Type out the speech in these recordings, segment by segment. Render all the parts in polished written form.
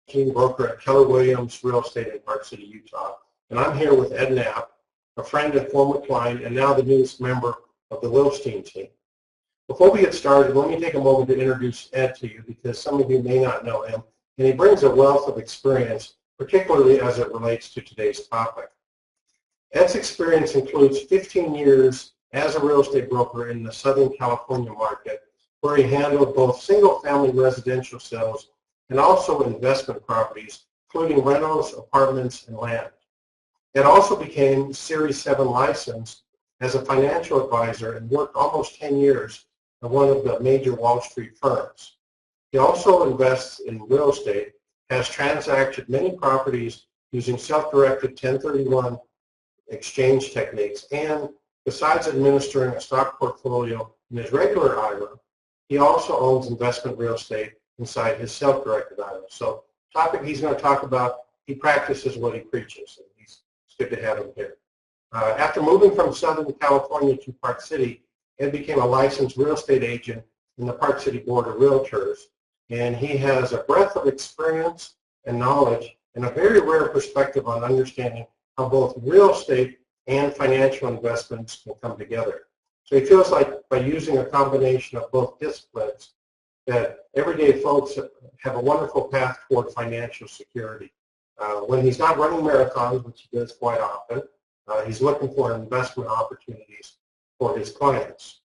Team broker at Keller Williams Real Estate in Park City, Utah. And I'm here with Ed Knapp, a friend and former client, and now the newest member of the Wilstein Team. Before we get started, let me take a moment to introduce Ed to you because some of you may not know him, and he brings a wealth of experience, particularly as it relates to today's topic. Ed's experience includes 15 years as a real estate broker in the Southern California market, where he handled both single-family residential sales and also investment properties, including rentals, apartments, and land. Ed also became Series 7 licensed as a financial advisor and worked almost 10 years at one of the major Wall Street firms. He also invests in real estate, has transacted many properties using self-directed 1031 exchange techniques, and besides administering a stock portfolio in his regular IRA, he also owns investment real estate inside his self-directed IRA. So the topic he's going to talk about, he practices what he preaches, and it's good to have him here. After moving from Southern California to Park City, Ed became a licensed real estate agent in the Park City Board of Realtors, and he has a breadth of experience and knowledge and a very rare perspective on understanding how both real estate and financial investments can come together. So he feels like by using a combination of both disciplines that everyday folks have a wonderful path toward financial security. When he's not running marathons, which he does quite often, he's looking for investment opportunities for his clients.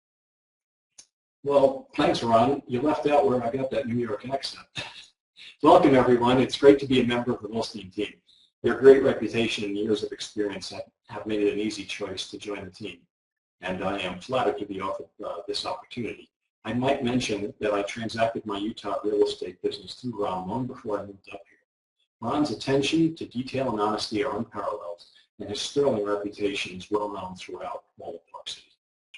Well, thanks, Ron. You left out where I got that New York accent. Welcome, everyone. It's great to be a member of the Wilstein Team. Their great reputation and years of experience have made it an easy choice to join the team, and I am flattered to be offered this opportunity. I might mention that I transacted my Utah real estate business through Ron long before I moved up here. Ron's attention to detail and honesty are unparalleled, and his sterling reputation is well known throughout all of Park City.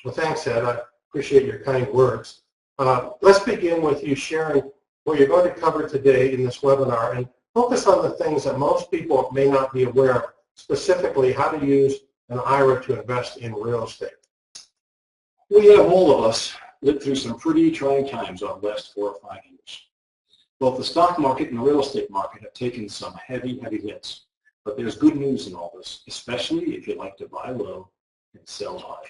Well, thanks, Ed. I appreciate your kind words. Let's begin with you sharing what you're going to cover today in this webinar and focus on the things that most people may not be aware of, specifically how to use an IRA to invest in real estate. We have, all of us, lived through some pretty trying times over the last 4 or 5 years. Both the stock market and the real estate market have taken some heavy, heavy hits. But there's good news in all this, especially if you like to buy low and sell high.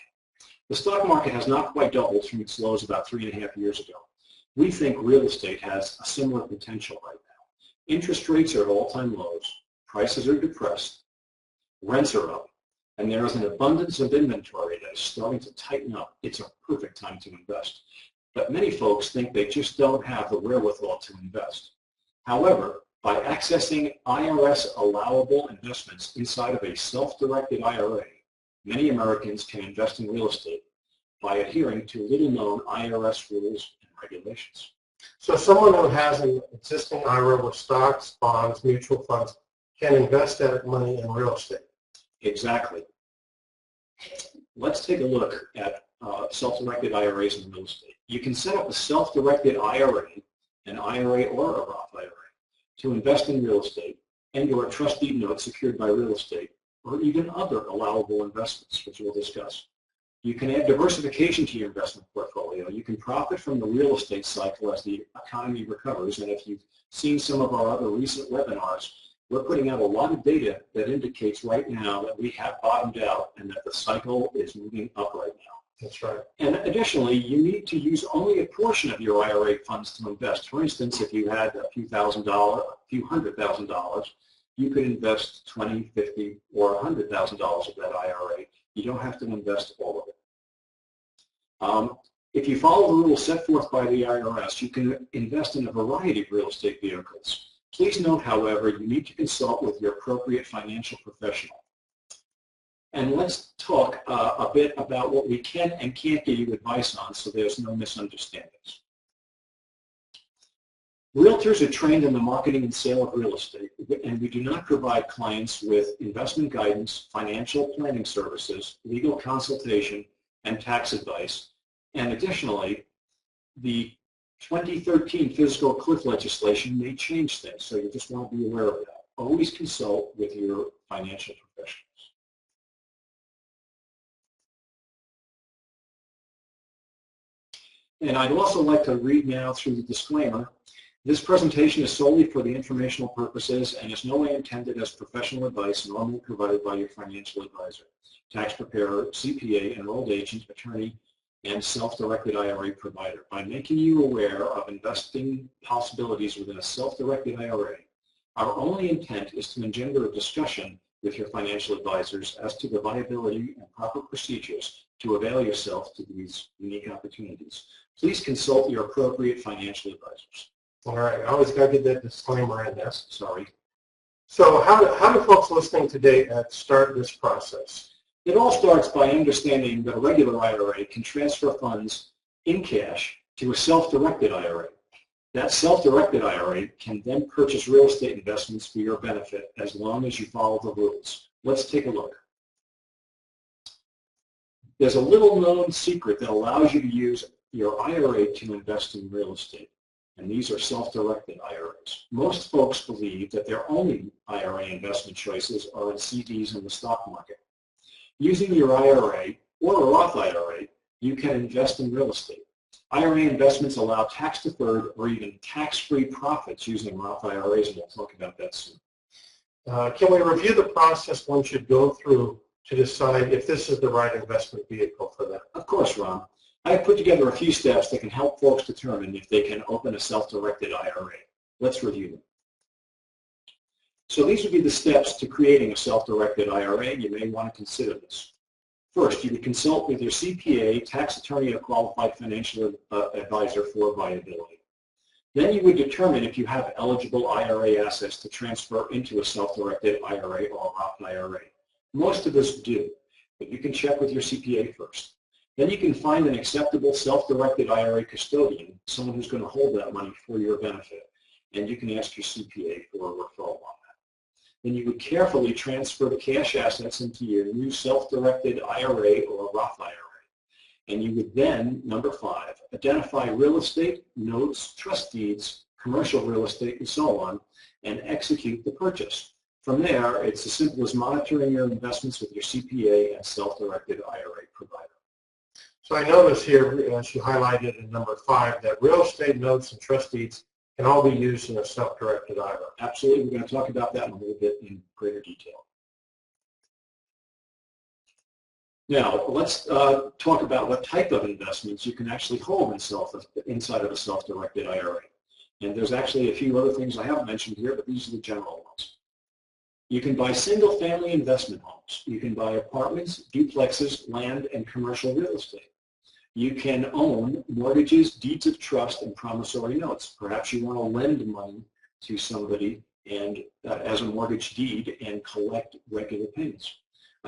The stock market has not quite doubled from its lows about 3.5 years ago. We think real estate has a similar potential right now. Interest rates are at all-time lows, prices are depressed, rents are up, and there is an abundance of inventory that is starting to tighten up. It's a perfect time to invest. But many folks think they just don't have the wherewithal to invest. However, by accessing IRS allowable investments inside of a self-directed IRA, many Americans can invest in real estate by adhering to little-known IRS rules and regulations. So someone who has an existing IRA with stocks, bonds, mutual funds can invest that money in real estate. Exactly. Let's take a look at self-directed IRAs in real estate. You can set up a self-directed IRA, an IRA or a Roth IRA, to invest in real estate and/or trust deed notes secured by real estate, or even other allowable investments, which we'll discuss. You can add diversification to your investment portfolio. You can profit from the real estate cycle as the economy recovers, and if you've seen some of our other recent webinars, we're putting out a lot of data that indicates right now that we have bottomed out and that the cycle is moving up right now. That's right. And additionally, you need to use only a portion of your IRA funds to invest. For instance, if you had a few $100,000, you could invest $20, $50, or $100,000 of that IRA. You don't have to invest all of it. If you follow the rules set forth by the IRS, you can invest in a variety of real estate vehicles. Please note, however, you need to consult with your appropriate financial professional. And let's talk a bit about what we can and can't give you advice on so there's no misunderstandings. Realtors are trained in the marketing and sale of real estate, and we do not provide clients with investment guidance, financial planning services, legal consultation, and tax advice. And additionally, the 2013 fiscal cliff legislation may change things, so you just want to be aware of that. Always consult with your financial professionals. And I'd also like to read now through the disclaimer. This presentation is solely for the informational purposes and is no way intended as professional advice normally provided by your financial advisor, tax preparer, CPA, enrolled agent, attorney, and self-directed IRA provider. By making you aware of investing possibilities within a self-directed IRA, our only intent is to engender a discussion with your financial advisors as to the viability and proper procedures to avail yourself to these unique opportunities. Please consult your appropriate financial advisors. All right, I always got to get that disclaimer in there. Sorry. So how do folks listening today start this process? It all starts by understanding that a regular IRA can transfer funds in cash to a self-directed IRA. That self-directed IRA can then purchase real estate investments for your benefit as long as you follow the rules. Let's take a look. There's a little known secret that allows you to use your IRA to invest in real estate, and these are self-directed IRAs. Most folks believe that their only IRA investment choices are in CDs in the stock market. Using your IRA or a Roth IRA, you can invest in real estate. IRA investments allow tax-deferred or even tax-free profits using Roth IRAs, and we'll talk about that soon. Can we review the process one should go through to decide if this is the right investment vehicle for them? Of course, Ron. I have put together a few steps that can help folks determine if they can open a self-directed IRA. Let's review them. So these would be the steps to creating a self-directed IRA. You may want to consider this. First, you would consult with your CPA, tax attorney, or qualified financial advisor for viability. Then you would determine if you have eligible IRA assets to transfer into a self-directed IRA or a Roth IRA. Most of us do, but you can check with your CPA first. Then you can find an acceptable self-directed IRA custodian, someone who's going to hold that money for your benefit, and you can ask your CPA for a referral on that. Then you would carefully transfer the cash assets into your new self-directed IRA or a Roth IRA. And you would then, number 5, identify real estate, notes, trust deeds, commercial real estate, and so on, and execute the purchase. From there, it's as simple as monitoring your investments with your CPA and self-directed IRA provider. So I notice here, as you highlighted in number 5, that real estate, notes, and trust deeds can all be used in a self-directed IRA. Absolutely. We're going to talk about that in a little bit in greater detail. Now, let's talk about what type of investments you can actually hold inside of a self-directed IRA. And there's actually a few other things I haven't mentioned here, but these are the general ones. You can buy single-family investment homes. You can buy apartments, duplexes, land, and commercial real estate. You can own mortgages, deeds of trust, and promissory notes. Perhaps you want to lend money to somebody and as a mortgage deed and collect regular payments.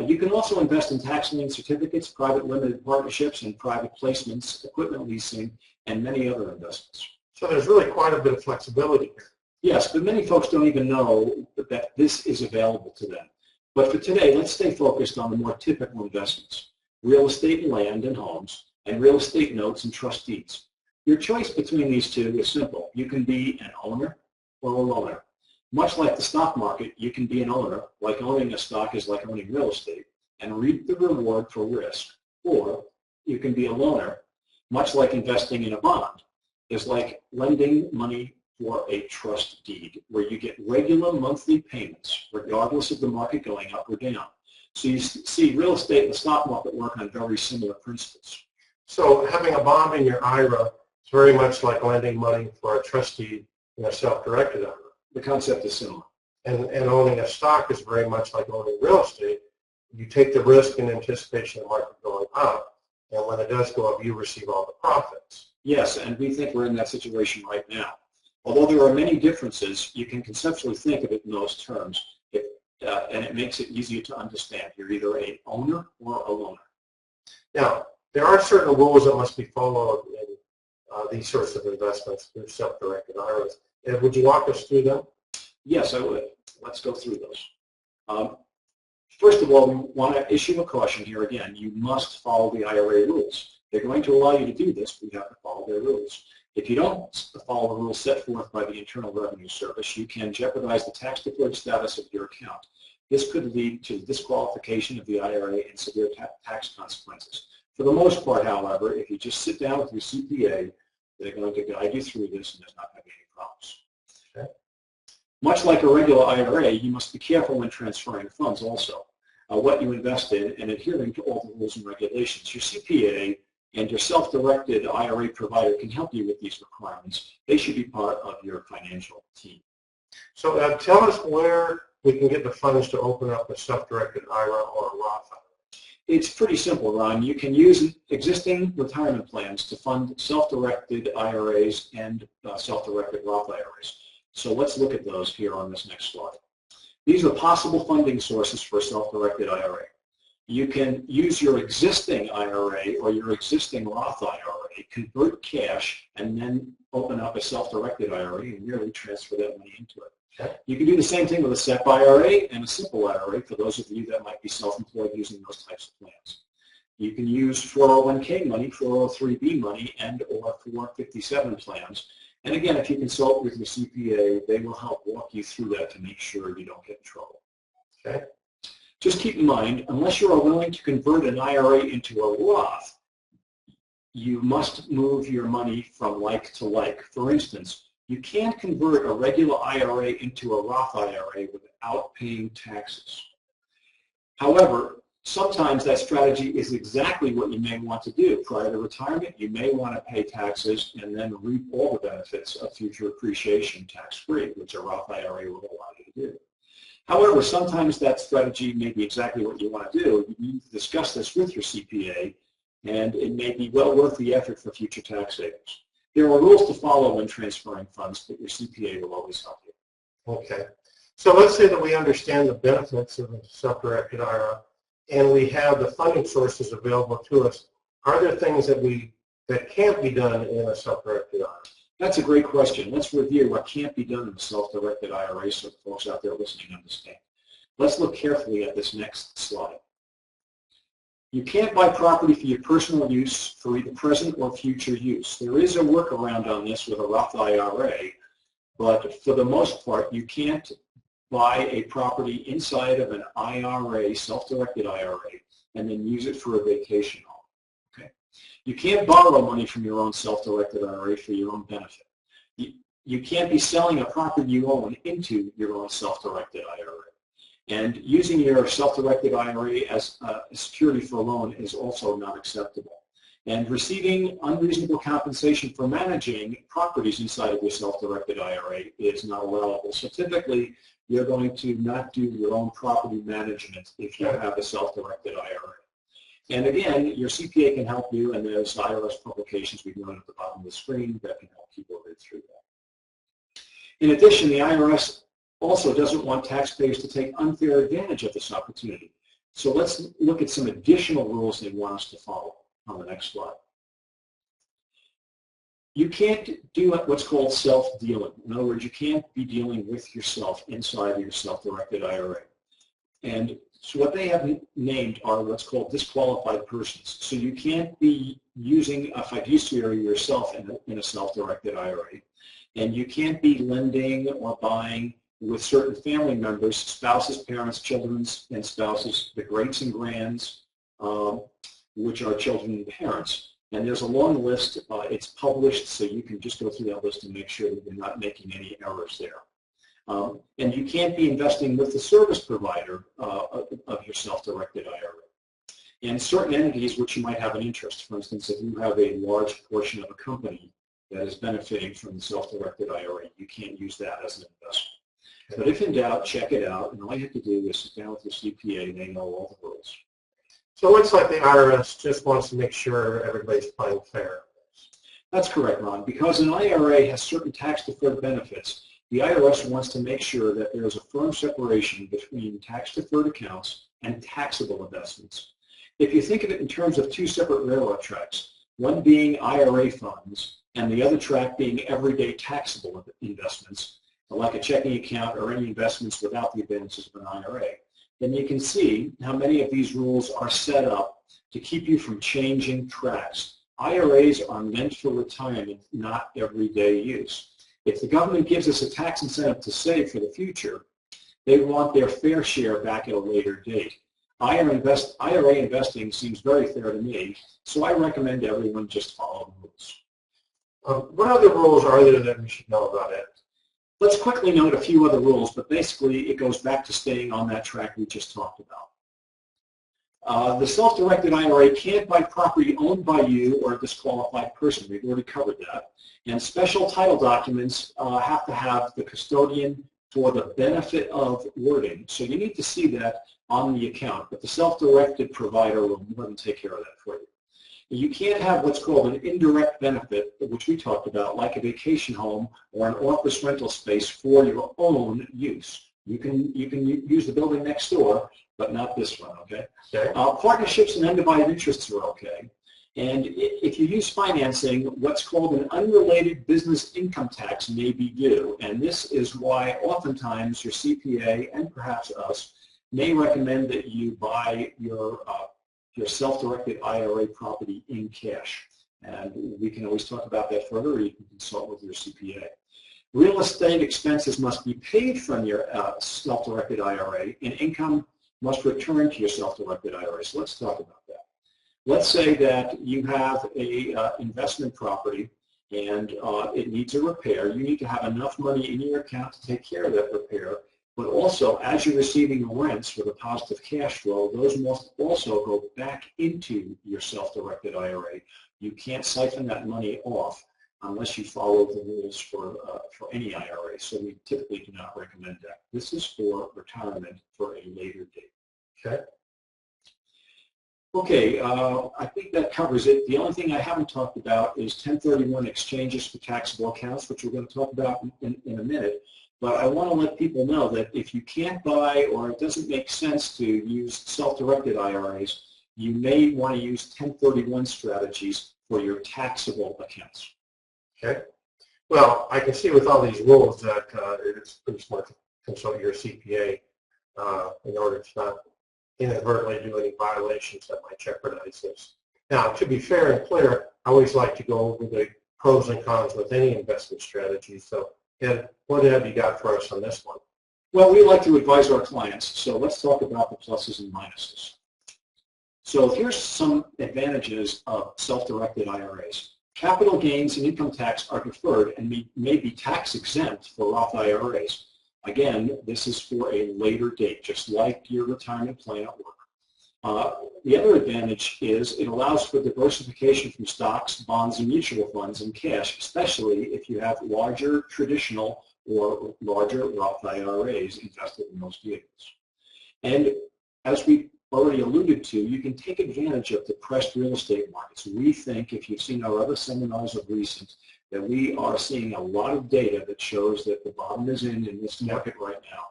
You can also invest in tax lien certificates, private limited partnerships, and private placements, equipment leasing, and many other investments. So there's really quite a bit of flexibility here. Yes, but many folks don't even know that this is available to them. But for today, let's stay focused on the more typical investments: real estate, land, and homes, and real estate notes and trust deeds. Your choice between these two is simple. You can be an owner or a loaner. Much like the stock market, you can be an owner, like owning a stock is like owning real estate, and reap the reward for risk. Or you can be a loaner, much like investing in a bond, is like lending money for a trust deed, where you get regular monthly payments, regardless of the market going up or down. So you see real estate and the stock market work on very similar principles. So having a bond in your IRA is very much like lending money for a trust deed in a self-directed IRA. The concept is similar. And owning a stock is very much like owning real estate. You take the risk in anticipation of the market going up, and when it does go up, you receive all the profits. Yes, and we think we're in that situation right now. Although there are many differences, you can conceptually think of it in those terms, and it makes it easier to understand. You're either an owner or a loaner. Now, there are certain rules that must be followed in these sorts of investments through self-directed IRAs. And would you walk us through them? Yes, I would. Let's go through those. First of all, we want to issue a caution here again. You must follow the IRA rules. They're going to allow you to do this, but you have to follow their rules. If you don't follow the rules set forth by the Internal Revenue Service, you can jeopardize the tax-deferred status of your account. This could lead to disqualification of the IRA and severe tax consequences. For the most part, however, if you just sit down with your CPA, they're going to guide you through this, and there's not going to be any promise. Okay. Much like a regular IRA, you must be careful when transferring funds also. What you invest in and adhering to all the rules and regulations. Your CPA and your self-directed IRA provider can help you with these requirements. They should be part of your financial team. So tell us where we can get the funds to open up a self-directed IRA or a Roth IRA. It's pretty simple, Ron. You can use existing retirement plans to fund self-directed IRAs and self-directed Roth IRAs. So let's look at those here on this next slide. These are possible funding sources for a self-directed IRA. You can use your existing IRA or your existing Roth IRA, convert cash, and then open up a self-directed IRA and merely transfer that money into it. Okay. You can do the same thing with a SEP IRA and a simple IRA for those of you that might be self-employed using those types of plans. You can use 401k money, 403b money, and or 457 plans. And again, if you consult with your CPA, they will help walk you through that to make sure you don't get in trouble. Okay. Just keep in mind, unless you are willing to convert an IRA into a Roth, you must move your money from like to like. For instance, you can't convert a regular IRA into a Roth IRA without paying taxes. However, sometimes that strategy is exactly what you may want to do. Prior to retirement, you may want to pay taxes and then reap all the benefits of future appreciation tax-free, which a Roth IRA will allow you to do. However, sometimes that strategy may be exactly what you want to do. You need to discuss this with your CPA, and it may be well worth the effort for future tax savings. There are rules to follow when transferring funds, but your CPA will always help you. Okay. So let's say that we understand the benefits of a self-directed IRA and we have the funding sources available to us. Are there things that can't be done in a self-directed IRA? That's a great question. Let's review what can't be done in a self-directed IRA so folks out there listening understand. Let's look carefully at this next slide. You can't buy property for your personal use for either present or future use. There is a workaround on this with a Roth IRA, but for the most part, you can't buy a property inside of an IRA, self-directed IRA, and then use it for a vacation home. Okay? You can't borrow money from your own self-directed IRA for your own benefit. You can't be selling a property you own into your own self-directed IRA. And using your self-directed IRA as a security for a loan is also not acceptable. And receiving unreasonable compensation for managing properties inside of your self-directed IRA is not allowable. So typically, you're going to not do your own property management if you have a self-directed IRA. And again, your CPA can help you, and there's IRS publications we've noted at the bottom of the screen that can help people read through that. In addition, the IRS also doesn't want taxpayers to take unfair advantage of this opportunity. So let's look at some additional rules they want us to follow on the next slide. You can't do what's called self-dealing. In other words, you can't be dealing with yourself inside of your self-directed IRA. And so what they have named are what's called disqualified persons. So you can't be using a fiduciary yourself in a self-directed IRA. And you can't be lending or buying with certain family members, spouses, parents, children, and spouses, the greats and grands, which are children and parents. And there's a long list. It's published, so you can just go through that list and make sure that you're not making any errors there. And you can't be investing with the service provider of your self-directed IRA. And certain entities which you might have an interest. For instance, if you have a large portion of a company that is benefiting from the self-directed IRA, you can't use that as an investment. But if in doubt, check it out, and all you have to do is sit down with your CPA, and they know all the rules. So it looks like the IRS just wants to make sure everybody's playing fair. That's correct, Ron. Because an IRA has certain tax-deferred benefits, the IRS wants to make sure that there is a firm separation between tax-deferred accounts and taxable investments. If you think of it in terms of two separate railroad tracks, one being IRA funds and the other track being everyday taxable investments, like a checking account or any investments without the advantages of an IRA, then you can see how many of these rules are set up to keep you from changing tracks. IRAs are meant for retirement, not everyday use. If the government gives us a tax incentive to save for the future, they want their fair share back at a later date. IRA investing seems very fair to me, so I recommend everyone just follow the rules. What other rules are there that we should know about it? Let's quickly note a few other rules, but basically it goes back to staying on that track we just talked about. The self-directed IRA can't buy property owned by you or a disqualified person. We've already covered that. And special title documents have to have the custodian for the benefit of wording. So you need to see that on the account, but the self-directed provider will more than take care of that for you. You can't have what's called an indirect benefit, which we talked about, like a vacation home or an office rental space for your own use. You can use the building next door, but not this one, okay? Okay. Partnerships and undivided interests are okay. And if you use financing, what's called an unrelated business income tax may be due. And this is why oftentimes your CPA and perhaps us may recommend that you buy your self-directed IRA property in cash. And we can always talk about that further, or you can consult with your CPA. Real estate expenses must be paid from your self-directed IRA, and income must return to your self-directed IRA. So let's talk about that. Let's say that you have a investment property and it needs a repair. You need to have enough money in your account to take care of that repair. But also, as you're receiving rents with a positive cash flow, those must also go back into your self-directed IRA. You can't siphon that money off unless you follow the rules for any IRA. So we typically do not recommend that. This is for retirement for a later date. Okay. Okay, I think that covers it. The only thing I haven't talked about is 1031 exchanges for taxable accounts, which we're going to talk about in a minute. But I want to let people know that if you can't buy or it doesn't make sense to use self-directed IRAs, you may want to use 1031 strategies for your taxable accounts. Okay. Well, I can see with all these rules that it's pretty smart to consult your CPA in order to not inadvertently do any violations that might jeopardize this. Now, to be fair and clear, I always like to go over the pros and cons with any investment strategy. So, Ed, what have you got for us on this one? Well, we like to advise our clients, so let's talk about the pluses and minuses. So here's some advantages of self-directed IRAs. Capital gains and income tax are deferred and may be tax exempt for Roth IRAs. Again, this is for a later date, just like your retirement plan at work. The other advantage is it allows for diversification from stocks, bonds, and mutual funds and cash, especially if you have larger traditional or larger Roth IRAs invested in those vehicles. And as we already alluded to, you can take advantage of depressed real estate markets. We think, if you've seen our other seminars of recent, that we are seeing a lot of data that shows that the bottom is in this market right now,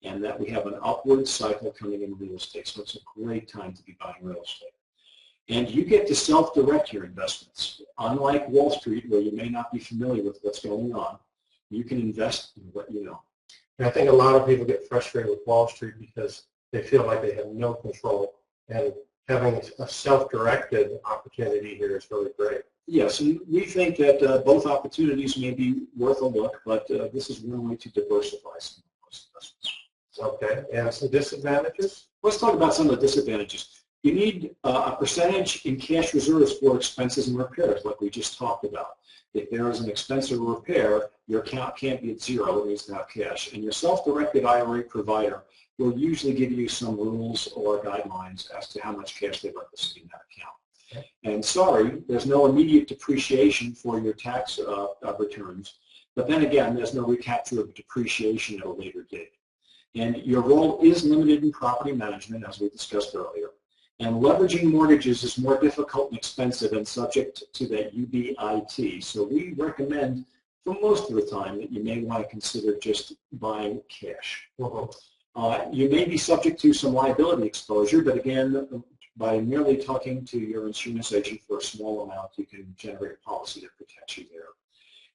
and that we have an upward cycle coming in real estate. So it's a great time to be buying real estate. And you get to self-direct your investments. Unlike Wall Street, where you may not be familiar with what's going on, you can invest in what you know. And I think a lot of people get frustrated with Wall Street because they feel like they have no control, and having a self-directed opportunity here is really great. Yes, and we think that both opportunities may be worth a look, but this is one way to diversify some of those investments. Okay, and some disadvantages? Let's talk about some of the disadvantages. You need a percentage in cash reserves for expenses and repairs, like we just talked about. If there is an expense or repair, your account can't be at zero, it needs to have cash. And your self-directed IRA provider will usually give you some rules or guidelines as to how much cash they'd like to see in that account. Okay. And sorry, there's no immediate depreciation for your tax returns, but then again, there's no recapture of depreciation at a later date. And your role is limited in property management, as we discussed earlier. And leveraging mortgages is more difficult and expensive and subject to that UBIT. So we recommend, for most of the time, that you may want to consider just buying cash. You may be subject to some liability exposure, but again, by merely talking to your insurance agent for a small amount, you can generate a policy that protects you there.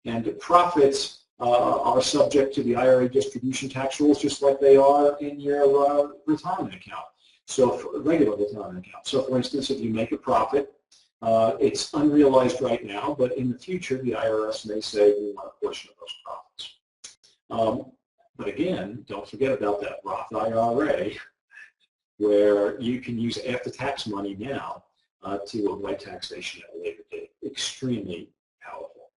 And profits are subject to the IRA distribution tax rules, just like they are in your retirement account. So, for regular retirement account. So, for instance, if you make a profit, it's unrealized right now, but in the future, the IRS may say we want a portion of those profits. But again, don't forget about that Roth IRA, where you can use after-tax money now to avoid taxation at a later date. Extremely powerful.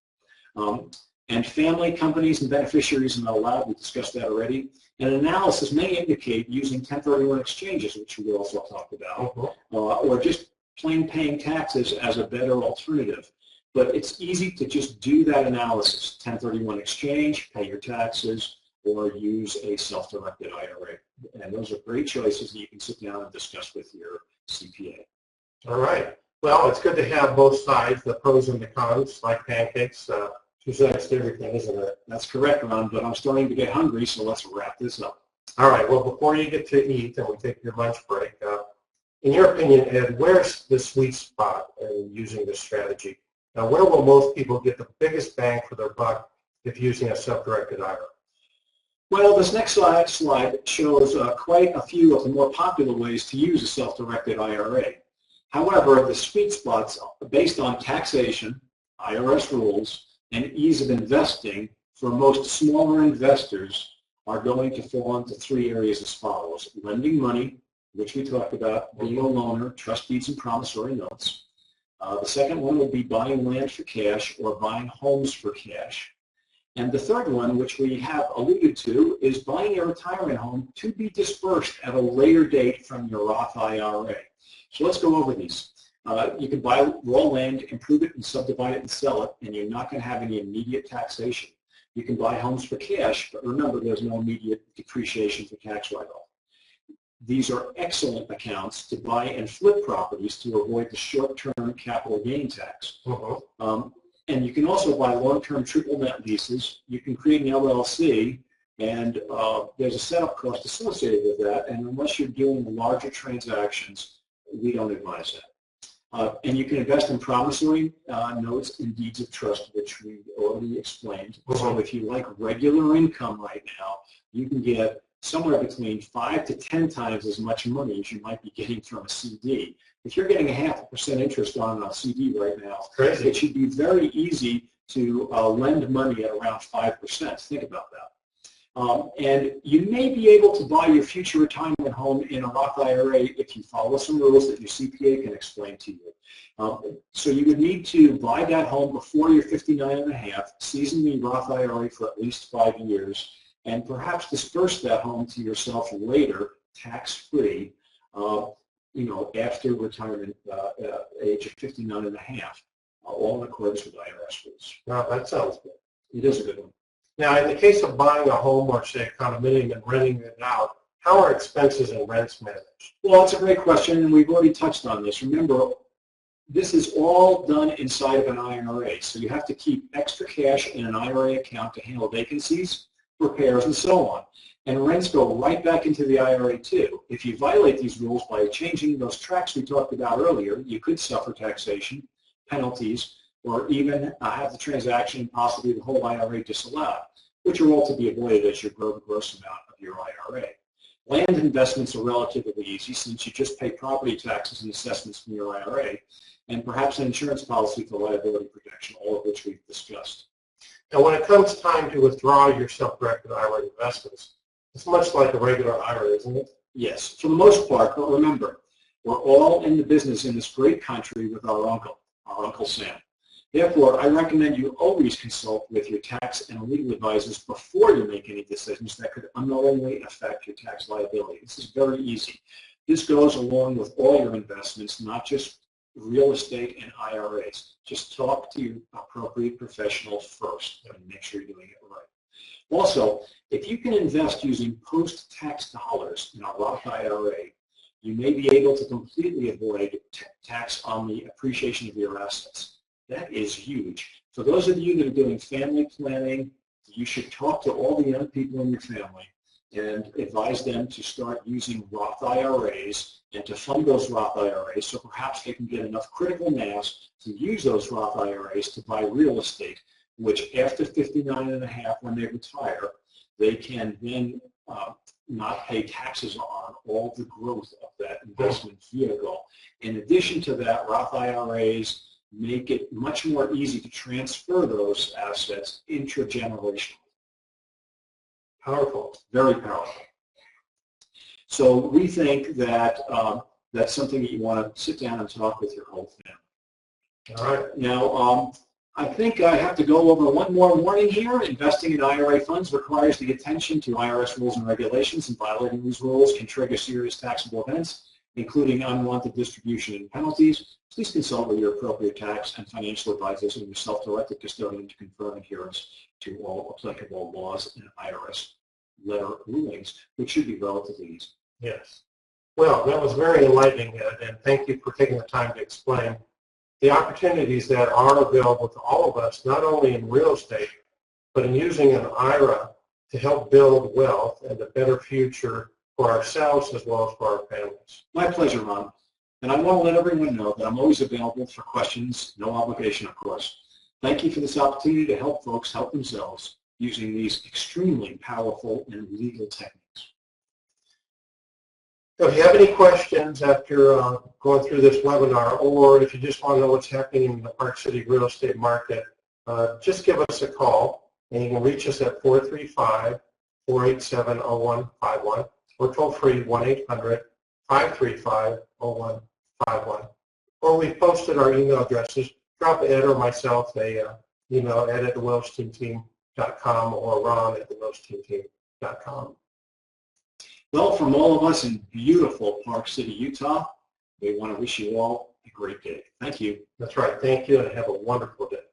And family, companies, and beneficiaries are not allowed. We discussed that already. And analysis may indicate using 1031 exchanges, which we also talked about, or just plain paying taxes as a better alternative. But it's easy to just do that analysis, 1031 exchange, pay your taxes, or use a self-directed IRA. And those are great choices that you can sit down and discuss with your CPA. All right. Well, it's good to have both sides, the pros and the cons, like pancakes. Two sides to everything, isn't it? That's correct, Ron, but I'm starting to get hungry, so let's wrap this up. All right. Well, before you get to eat and we take your lunch break, in your opinion, Ed, where's the sweet spot in using this strategy? Now, where will most people get the biggest bang for their buck if using a self-directed IRA? Well, this next slide shows quite a few of the more popular ways to use a self-directed IRA. However, the sweet spots based on taxation, IRS rules, and ease of investing for most smaller investors are going to fall into three areas as follows: lending money, which we talked about, being a loaner, trust deeds and promissory notes. The second one would be buying land for cash or buying homes for cash. And the third one, which we have alluded to, is buying a retirement home to be dispersed at a later date from your Roth IRA. So let's go over these. You can buy raw land, improve it, and subdivide it and sell it, and you're not going to have any immediate taxation. You can buy homes for cash, but remember, there's no immediate depreciation for tax write-off. These are excellent accounts to buy and flip properties to avoid the short-term capital gain tax. And you can also buy long-term triple net leases. You can create an LLC, and there's a setup cost associated with that, and unless you're doing larger transactions, we don't advise that. And you can invest in promissory notes and deeds of trust, which we already explained. So if you like regular income right now, you can get somewhere between 5 to 10 times as much money as you might be getting from a CD. If you're getting 0.5% interest on a CD right now, it should be very easy to lend money at around 5%. Think about that. And you may be able to buy your future retirement home in a Roth IRA if you follow some rules that your CPA can explain to you. So you would need to buy that home before you're 59 and a half, season the Roth IRA for at least 5 years, and perhaps disperse that home to yourself later, tax-free, after retirement age of 59 and a half, all in accordance with IRS rules. Wow, that sounds good. It is a good one. Now, in the case of buying a home or, say, a condominium and renting it out, how are expenses and rents managed? Well, that's a great question, and we've already touched on this. Remember, this is all done inside of an IRA, so you have to keep extra cash in an IRA account to handle vacancies, repairs, and so on. And rents go right back into the IRA, too. If you violate these rules by changing those tracks we talked about earlier, you could suffer taxation, penalties, or even have the transaction, possibly the whole IRA disallowed, which are all to be avoided as you grow the gross amount of your IRA. Land investments are relatively easy since you just pay property taxes and assessments from your IRA, and perhaps an insurance policy for liability protection, all of which we've discussed. Now, when it comes time to withdraw your self-directed IRA investments, it's much like a regular IRA, isn't it? Yes, for the most part, but remember, we're all in the business in this great country with our Uncle Sam. Therefore, I recommend you always consult with your tax and legal advisors before you make any decisions that could unknowingly affect your tax liability. This is very easy. This goes along with all your investments, not just real estate and IRAs. Just talk to your appropriate professional first and make sure you're doing it right. Also, if you can invest using post-tax dollars in a Roth IRA, you may be able to completely avoid tax on the appreciation of your assets. That is huge. For those of you that are doing family planning, you should talk to all the young people in your family and advise them to start using Roth IRAs and to fund those Roth IRAs so perhaps they can get enough critical mass to use those Roth IRAs to buy real estate, which after 59 and a half, when they retire, they can then not pay taxes on all the growth of that investment vehicle. In addition to that, Roth IRAs make it much more easy to transfer those assets intragenerationally. Powerful. Very powerful. So we think that that's something that you want to sit down and talk with your whole family. All right. Now, I think I have to go over one more warning here. Investing in IRA funds requires the attention to IRS rules and regulations, and violating these rules can trigger serious taxable events, including unwanted distribution and penalties. Please consult with your appropriate tax and financial advisors and your self-directed custodian to confirm adherence to all applicable laws and IRS letter rulings, which should be relatively easy. Yes. Well, that was very enlightening, Ed, and thank you for taking the time to explain the opportunities that are available to all of us, not only in real estate, but in using an IRA to help build wealth and a better future for ourselves as well as for our families. My pleasure, Ron. And I want to let everyone know that I'm always available for questions, no obligation, of course. Thank you for this opportunity to help folks help themselves using these extremely powerful and legal techniques. So if you have any questions after going through this webinar, or if you just want to know what's happening in the Park City real estate market, just give us a call, and you can reach us at 435-487-0151, or toll free 1-800-535-0151. Or we've posted our email addresses. Drop Ed or myself a email, ed@thewilsteinteam.com or ron@thewilsteinteam.com. Well, from all of us in beautiful Park City, Utah, we want to wish you all a great day. Thank you. That's right. Thank you, and have a wonderful day.